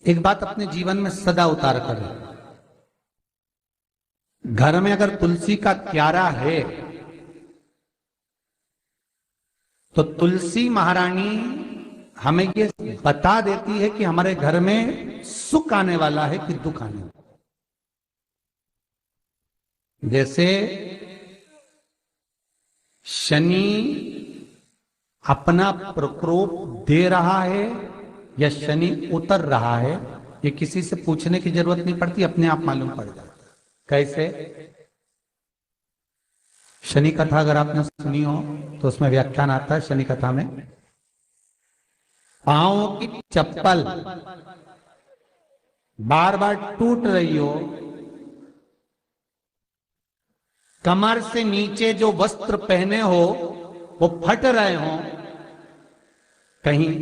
एक बात अपने जीवन में सदा उतार कर, घर में अगर तुलसी का क्यारा है तो तुलसी महारानी हमें ये बता देती है कि हमारे घर में सुख आने वाला है कि दुख आने वाला। जैसे शनि अपना प्रकोप दे रहा है या शनि उतर रहा है, ये किसी से पूछने की जरूरत नहीं पड़ती, अपने आप मालूम पड़ जाता। कैसे? शनि कथा अगर आपने सुनी हो तो उसमें व्याख्यान आता है शनि कथा में, पांव की चप्पल बार बार टूट रही हो, कमर से नीचे जो वस्त्र पहने हो वो फट रहे हो, कहीं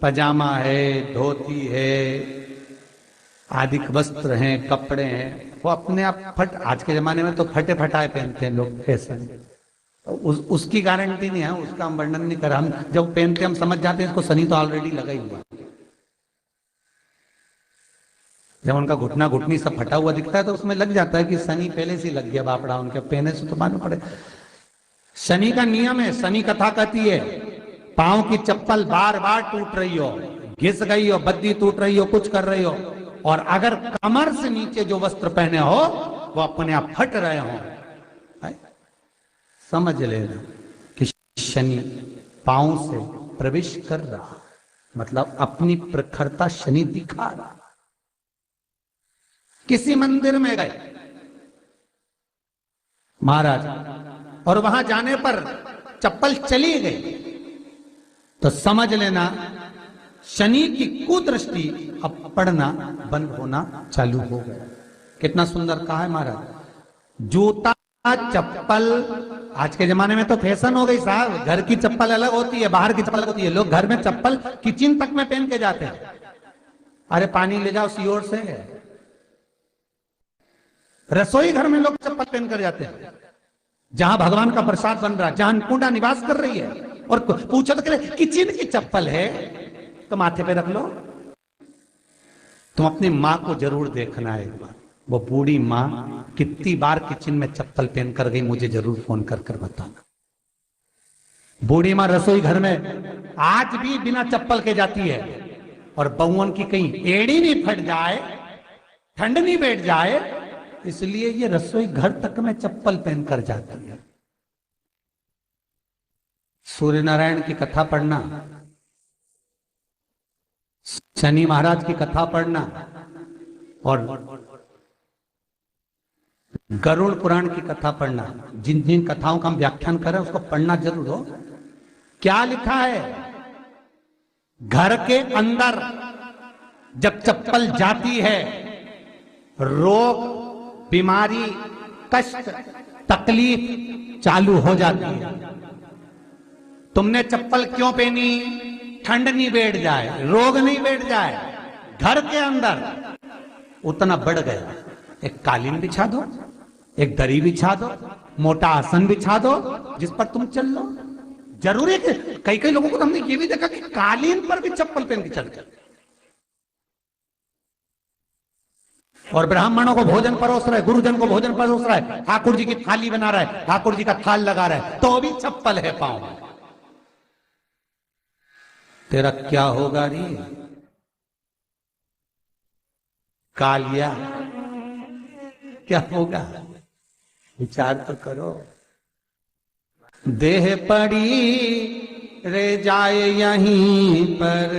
पजामा है, धोती है, आदि वस्त्र हैं, कपड़े हैं, वो अपने आप फट। आज के जमाने में तो फटे फटाए पहनते हैं लोग, फैशन। उसकी गारंटी नहीं है, उसका हम वर्णन नहीं कर रहा। हम जब पहनते हम समझ जाते हैं इसको शनि तो ऑलरेडी लगा ही हुआ। जब उनका घुटना घुटनी सब फटा हुआ दिखता है तो उसमें लग जाता है कि शनि पहले से लग गया बापड़ा, उनके पहने से तो मालूम पड़े। शनि का नियम है, शनि कथा कहती है पांव की चप्पल बार बार टूट रही हो, घिस गई हो, बद्दी टूट रही हो, कुछ कर रही हो, और अगर कमर से नीचे जो वस्त्र पहने हो वो अपने आप फट रहे हो, समझ लेना कि शनि पांव से प्रवेश कर रहा, मतलब अपनी प्रखरता शनि दिखा रहा। किसी मंदिर में गए महाराज और वहां जाने पर चप्पल चली गई तो समझ लेना शनि की कुदृष्टि अब पड़ना बंद होना चालू हो गया। कितना सुंदर कहा है महाराज। जूता चप्पल आज के जमाने में तो फैशन हो गई साहब, घर की चप्पल अलग होती है, बाहर की चप्पल अलग होती है। लोग घर में चप्पल किचन तक में पहन के जाते हैं। अरे पानी ले जाओ सियोर से, रसोई घर में लोग चप्पल पहन कर जाते हैं, जहां भगवान का प्रसाद बन रहा है, जहां अन्नपूर्णा निवास कर रही है, और पूछो तो किचन की चप्पल है तो माथे पे रख लो। तुम अपनी माँ को जरूर देखना है एक बार, वो बूढ़ी माँ कितनी बार किचन में चप्पल पहन कर गई, मुझे जरूर फोन कर कर बताना। बूढ़ी माँ रसोई घर में आज भी बिना चप्पल के जाती है, और बहुओं की कहीं एड़ी नहीं फट जाए, ठंड नहीं बैठ जाए, इसलिए ये रसोई घर तक में चप्पल पहन कर जाती है। सूर्य नारायण की कथा पढ़ना, शनि महाराज की कथा पढ़ना, और गरुड़ पुराण की कथा पढ़ना। जिन जिन कथाओं का हम व्याख्यान कर रहे हैं उसको पढ़ना जरूर हो। क्या लिखा है? घर के अंदर जब चप्पल जाती है, रोग, बीमारी, कष्ट, तकलीफ चालू हो जाती है। तुमने चप्पल क्यों पहनी? ठंड नहीं बैठ जाए, रोग नहीं बैठ जाए। घर के अंदर उतना बढ़ गया, एक कालीन बिछा दो, एक दरी बिछा दो, मोटा आसन बिछा दो, जिस पर तुम चल लो। जरूरी है कि कई कई लोगों को तो हमने ये भी देखा कि कालीन पर भी चप्पल पहन के चलते, और ब्राह्मणों को भोजन परोस रहा है, गुरुजन को भोजन परोस रहा है, ठाकुर जी की थाली बना रहा है, ठाकुर जी का थाल लगा रहा है, तो भी चप्पल है पांव में। तेरा क्या होगा रे कालिया, क्या होगा? विचार तो करो। देह पड़ी रे जाए यहीं पर,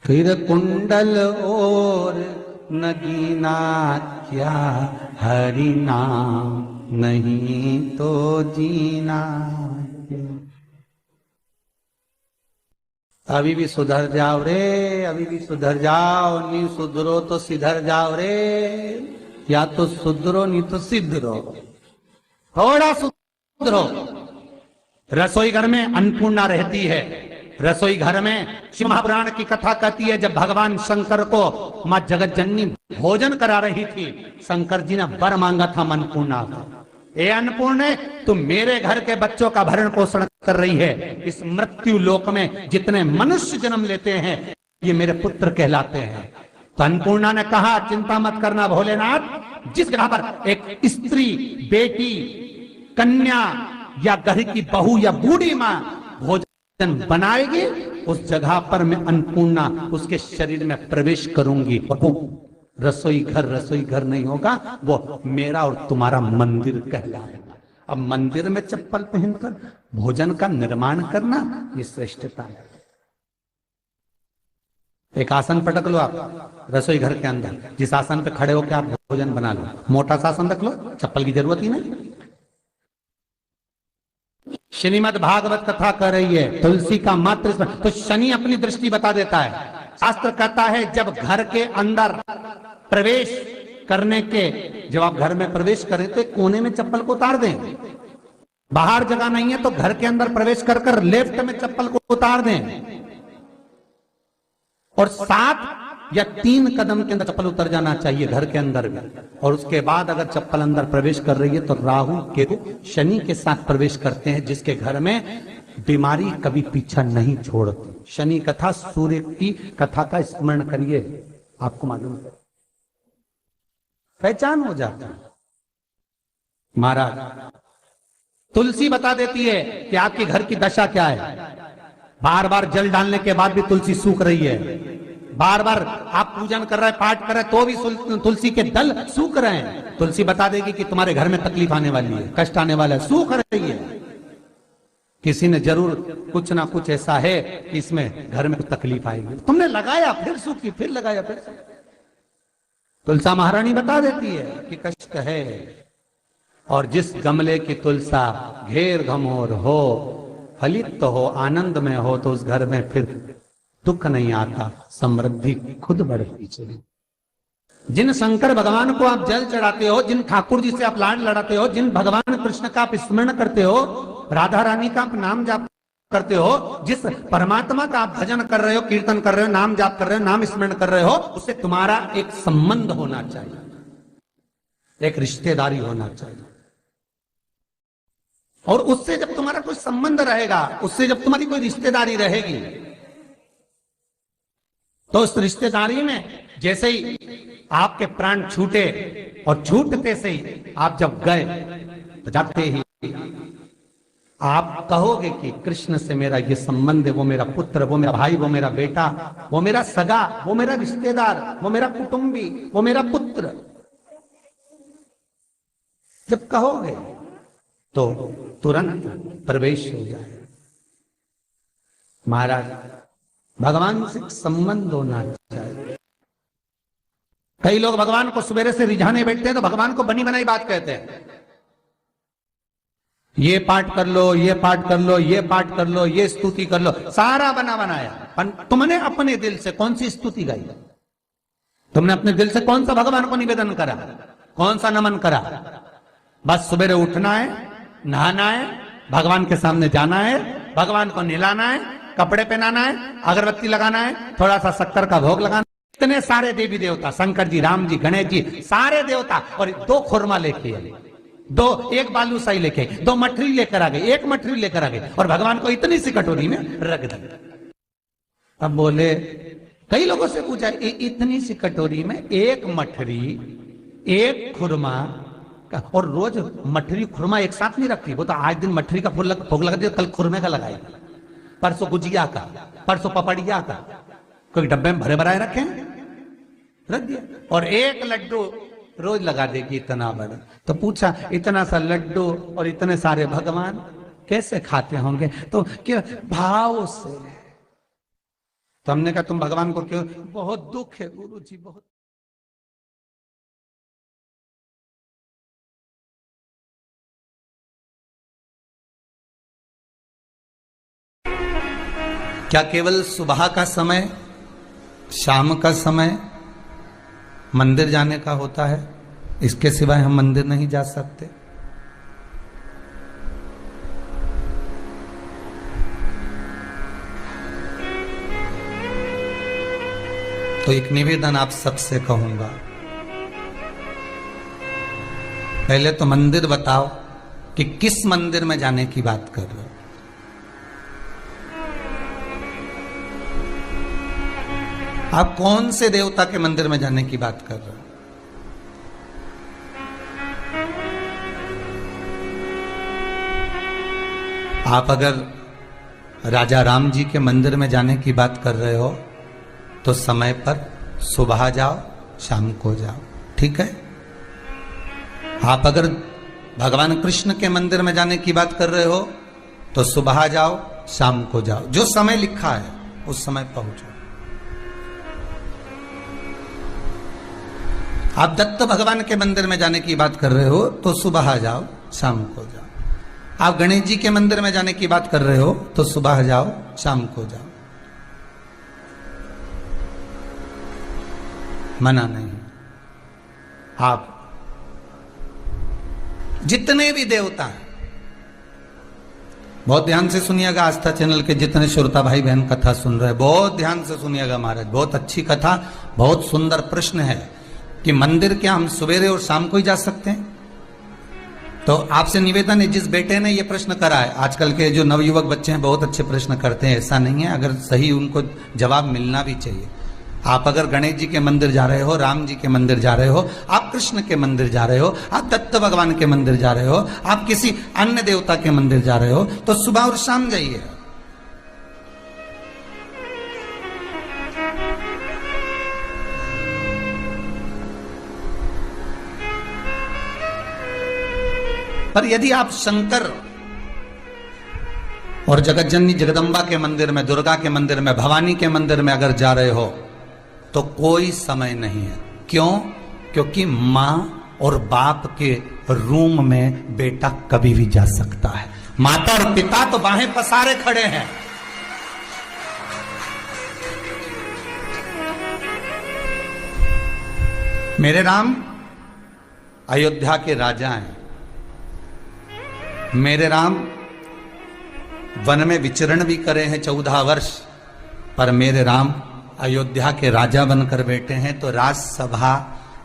फिर कुंडल और नगीना, क्या हरि नाम नहीं तो जीना। अभी भी सुधर जाओ रे, अभी भी सुधर जाओ, नहीं सुधरो तो सिधर जाओ रे, या तो सुधरो नहीं तो सिद्धरो, थोड़ा सुधरो। रसोई घर में अन्नपूर्णा रहती है, रसोई घर में शिव महापुराण की कथा कहती है जब भगवान शंकर को मां जगत जननी भोजन करा रही थी, शंकर जी ने वर मांगा था अन्नपूर्णा का, ए अन्नपूर्णे, तुम मेरे घर के बच्चों का भरण पोषण कर रही है। इस मृत्यु लोक में जितने मनुष्य जन्म लेते हैं ये मेरे पुत्र कहलाते हैं। तो अन्नपूर्णा ने कहा, चिंता मत करना भोलेनाथ, जिस जगह पर एक स्त्री, बेटी, कन्या या घर की बहू या बूढ़ी मां भोजन बनाएगी, उस जगह पर मैं अन्नपूर्णा उसके शरीर में प्रवेश करूंगी। और वो रसोई घर नहीं होगा, वो मेरा और तुम्हारा मंदिर कहलाएगा। अब मंदिर में चप्पल पहनकर भोजन का निर्माण करना ये श्रेष्ठता है। एक आसन पटक लो आप रसोई घर के अंदर, जिस आसन पे खड़े होकर आप भोजन बना लो, मोटा सा आसन रख लो, चप्पल की जरूरत ही नहीं। श्रीमद् भागवत कथा कर रही है, तुलसी का मात्र तो शनि अपनी दृष्टि बता देता है। शास्त्र कहता है जब घर के अंदर प्रवेश करने के, जब आप घर में प्रवेश करें तो कोने में चप्पल को उतार दें। बाहर जगह नहीं है तो घर के अंदर प्रवेश कर लेफ्ट में चप्पल को उतार दें, और 7 या 3 कदम के अंदर चप्पल उतर जाना चाहिए घर के अंदर भी। और उसके बाद अगर चप्पल अंदर प्रवेश कर रही है तो राहु केतु शनि के साथ प्रवेश करते हैं, जिसके घर में बीमारी कभी पीछा नहीं छोड़ती। शनि कथा, सूर्य की कथा का स्मरण करिए, आपको मालूम है, पहचान हो जाता है। महाराज तुलसी बता देती है कि आपके घर की दशा क्या है। बार बार जल डालने के बाद भी तुलसी सूख रही है, बार बार आप पूजन कर रहे हैं, पाठ कर रहे हैं, तो भी तुलसी के दल सूख रहे हैं। तुलसी बता देगी कि तुम्हारे घर में तकलीफ आने वाली है, कष्ट आने वाला है, सूख रही है। किसी ने जरूर कुछ ना कुछ ऐसा है कि इसमें घर में तकलीफ आएगी, तुमने लगाया फिर सूखी, फिर लगाया फिर। तुलसा महारानी बता देती है कि कष्ट है। और जिस गमले की तुलसा घेर घमोर हो, फलित तो हो, आनंद में हो, तो उस घर में फिर दुख नहीं आता, समृद्धि खुद बढ़ती चली। जिन शंकर भगवान को आप जल चढ़ाते हो, जिन ठाकुर जी से आप लाड लड़ाते हो, जिन भगवान कृष्ण का आप स्मरण करते हो, राधा रानी का आप नाम जाप करते हो, जिस परमात्मा का आप भजन कर रहे हो, कीर्तन कर रहे हो, नाम जाप कर रहे हो, नाम स्मरण कर रहे हो, उससे तुम्हारा एक संबंध होना चाहिए, एक रिश्तेदारी होना चाहिए। और उससे जब तुम्हारा कोई संबंध रहेगा, उससे जब तुम्हारी कोई रिश्तेदारी रहेगी, तो उस रिश्तेदारी में जैसे ही आपके प्राण छूटे, और छूटते से ही आप जब गए, तो जाते ही आप कहोगे कि कृष्ण से मेरा ये संबंध है, वो मेरा पुत्र, वो मेरा भाई, वो मेरा बेटा, वो मेरा सगा, वो मेरा रिश्तेदार, वो मेरा कुटुंबी, वो मेरा पुत्र। जब कहोगे तो तुरंत प्रवेश हो जाए। महाराज भगवान से संबंध होना चाहिए। कई लोग भगवान को सवेरे से रिझाने बैठते हैं तो भगवान को बनी बनाई बात कहते हैं, ये पाठ कर लो, ये पाठ कर लो, ये पाठ कर लो, ये स्तुति कर लो, सारा बना बनाया। तुमने अपने दिल से कौन सी स्तुति गाई? तुमने अपने दिल से कौन सा भगवान को निवेदन करा, कौन सा नमन करा? बस सवेरे उठना है, नहाना है, भगवान के सामने जाना है, भगवान को नहलाना है, कपड़े पहनाना है, अगरबत्ती लगाना है, थोड़ा सा शक्कर का भोग लगाना। इतने सारे देवी देवता, शंकर जी, राम जी, गणेश जी, सारे देवता, और 2 खुरमा लेके आए, 1 बालूशाही लेके, 2 मठरी लेकर आ गए, 1 मठरी लेकर आ गए, और भगवान को इतनी सी कटोरी में रख दिया। अब बोले, कई लोगों से पूछा, इतनी सी कटोरी में 1 मठरी, 1 खुरमा, और रोज मठरी खुरमा एक साथ नहीं रखती, वो तो आज दिन मठरी का भोग लगा दिया, कल खुरमे का लगाएगी, परसों गुजिया का, परसों पपड़िया का, कोई डब्बे में भरे भराए रखे, रख दिया। और 1 लड्डू रोज लगा देगी, इतना बड़ा। तो पूछा, इतना सा लड्डू और इतने सारे भगवान कैसे खाते होंगे? तो क्या भाव से। तो हमने कहा, तुम भगवान को क्यों? बहुत दुख है गुरु जी, बहुत। क्या केवल सुबह का समय, शाम का समय मंदिर जाने का होता है? इसके सिवाय हम मंदिर नहीं जा सकते? तो एक निवेदन आप सबसे कहूंगा, पहले तो मंदिर बताओ, कि किस मंदिर में जाने की बात कर रहे हो। आप कौन से देवता के मंदिर में जाने की बात कर रहे हो। आप अगर राजा राम जी के मंदिर में जाने की बात कर रहे हो तो समय पर सुबह जाओ, शाम को जाओ, ठीक है। आप अगर भगवान कृष्ण के मंदिर में जाने की बात कर रहे हो तो सुबह जाओ, शाम को जाओ, जो समय लिखा है उस समय पहुंचो। आप दत्त भगवान के मंदिर में जाने की बात कर रहे हो तो सुबह जाओ, शाम को जाओ। आप गणेश जी के मंदिर में जाने की बात कर रहे हो तो सुबह जाओ, शाम को जाओ, मना नहीं। आप जितने भी देवता हैं, बहुत ध्यान से सुनिएगा, आस्था चैनल के जितने श्रोता भाई बहन कथा सुन रहे हैं, बहुत ध्यान से सुनिएगा महाराज, बहुत अच्छी कथा, बहुत सुंदर प्रश्न है कि मंदिर क्या हम सवेरे और शाम को ही जा सकते हैं। तो आपसे निवेदन है, जिस बेटे ने ये प्रश्न करा है, आजकल के जो नवयुवक बच्चे हैं बहुत अच्छे प्रश्न करते हैं, ऐसा नहीं है, अगर सही उनको जवाब मिलना भी चाहिए। आप अगर गणेश जी के मंदिर जा रहे हो, राम जी के मंदिर जा रहे हो, आप कृष्ण के मंदिर जा रहे हो, आप दत्त भगवान के मंदिर जा रहे हो, आप किसी अन्य देवता के मंदिर जा रहे हो तो सुबह और शाम जाइए। पर यदि आप शंकर और जगतजननी जगदम्बा के मंदिर में, दुर्गा के मंदिर में, भवानी के मंदिर में अगर जा रहे हो तो कोई समय नहीं है। क्यों? क्योंकि मां और बाप के रूम में बेटा कभी भी जा सकता है। माता और पिता तो बाहें पसारे खड़े हैं। मेरे राम अयोध्या के राजा हैं। मेरे राम वन में विचरण भी करे हैं 14 वर्ष, पर मेरे राम अयोध्या के राजा बनकर बैठे हैं। तो राजसभा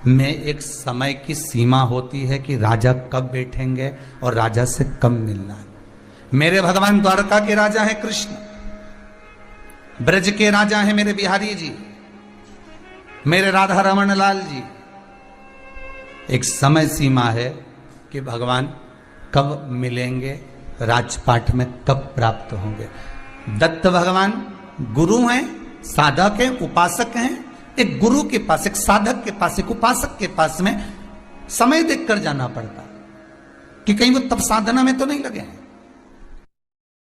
में एक समय की सीमा होती है कि राजा कब बैठेंगे और राजा से कब मिलना है। मेरे भगवान द्वारका के राजा हैं कृष्ण, ब्रज के राजा हैं मेरे बिहारी जी, मेरे राधा रमन लाल जी। एक समय सीमा है कि भगवान कब मिलेंगे, राजपाट में कब प्राप्त होंगे। दत्त भगवान गुरु हैं, साधक हैं, उपासक हैं। एक गुरु के पास, एक साधक के पास, एक उपासक के पास में समय देखकर जाना पड़ता कि कहीं वो तब साधना में तो नहीं लगे हैं।